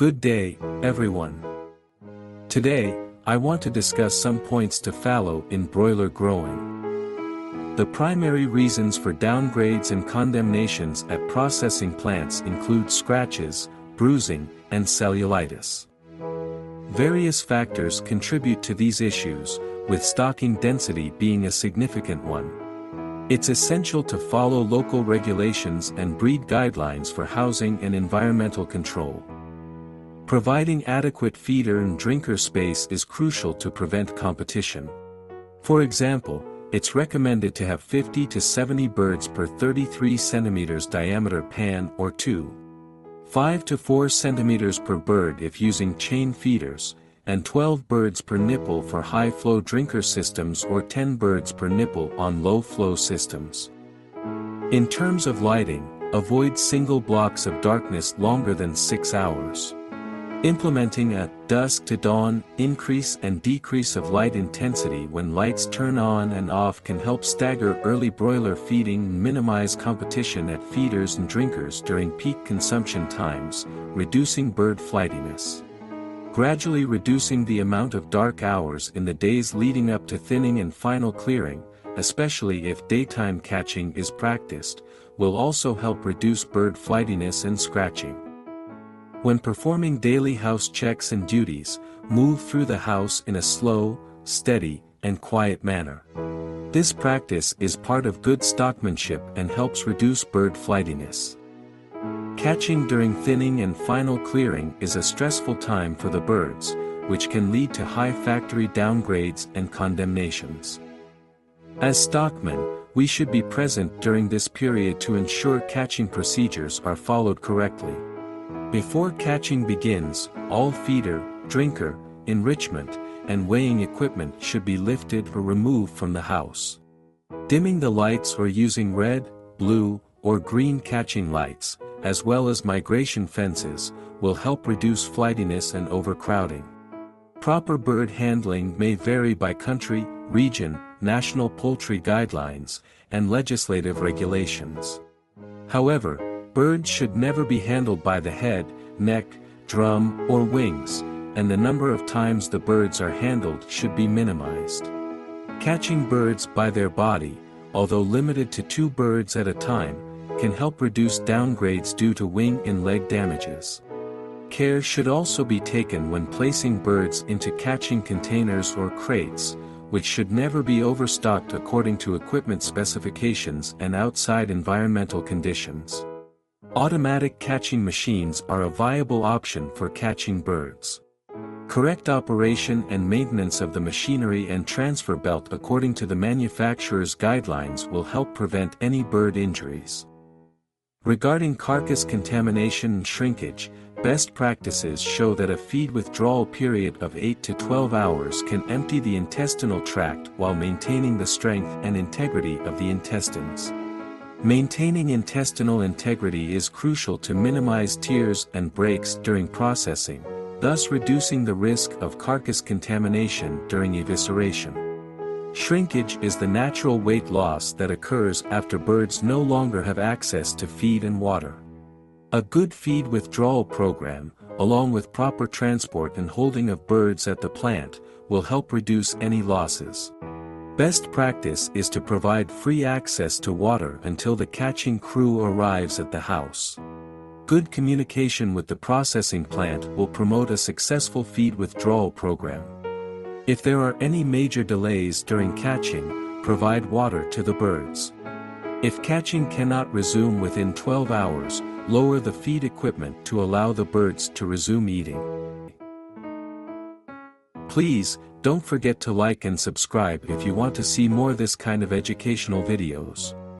Good day, everyone. Today, I want to discuss some points to follow in broiler growing. The primary reasons for downgrades and condemnations at processing plants include scratches, bruising, and cellulitis. Various factors contribute to these issues, with stocking density being a significant one. It's essential to follow local regulations and breed guidelines for housing and environmental control. Providing adequate feeder and drinker space is crucial to prevent competition. For example, it's recommended to have 50 to 70 birds per 33 cm diameter pan or 5 to 4 cm per bird if using chain feeders, and 12 birds per nipple for high-flow drinker systems or 10 birds per nipple on low-flow systems. In terms of lighting, avoid single blocks of darkness longer than 6 hours. Implementing a dusk to dawn increase and decrease of light intensity when lights turn on and off can help stagger early broiler feeding and minimize competition at feeders and drinkers during peak consumption times, reducing bird flightiness. Gradually reducing the amount of dark hours in the days leading up to thinning and final clearing, especially if daytime catching is practiced, will also help reduce bird flightiness and scratching. When performing daily house checks and duties, move through the house in a slow, steady, and quiet manner. This practice is part of good stockmanship and helps reduce bird flightiness. Catching during thinning and final clearing is a stressful time for the birds, which can lead to high factory downgrades and condemnations. As stockmen, we should be present during this period to ensure catching procedures are followed correctly. Before catching begins, all feeder, drinker, enrichment, and weighing equipment should be lifted or removed from the house. Dimming the lights or using red, blue, or green catching lights, as well as migration fences, will help reduce flightiness and overcrowding. Proper bird handling may vary by country, region, national poultry guidelines, and legislative regulations. However, birds should never be handled by the head, neck, drum, or wings, and the number of times the birds are handled should be minimized. Catching birds by their body, although limited to 2 birds at a time, can help reduce downgrades due to wing and leg damages. Care should also be taken when placing birds into catching containers or crates, which should never be overstocked according to equipment specifications and outside environmental conditions. Automatic catching machines are a viable option for catching birds. Correct operation and maintenance of the machinery and transfer belt according to the manufacturer's guidelines will help prevent any bird injuries. Regarding carcass contamination and shrinkage, best practices show that a feed withdrawal period of 8 to 12 hours can empty the intestinal tract while maintaining the strength and integrity of the intestines. Maintaining intestinal integrity is crucial to minimize tears and breaks during processing, thus reducing the risk of carcass contamination during evisceration. Shrinkage is the natural weight loss that occurs after birds no longer have access to feed and water. A good feed withdrawal program, along with proper transport and holding of birds at the plant, will help reduce any losses. Best practice is to provide free access to water until the catching crew arrives at the house. Good communication with the processing plant will promote a successful feed withdrawal program. If there are any major delays during catching, provide water to the birds. If catching cannot resume within 12 hours, lower the feed equipment to allow the birds to resume eating. Please, don't forget to like and subscribe if you want to see more this kind of educational videos.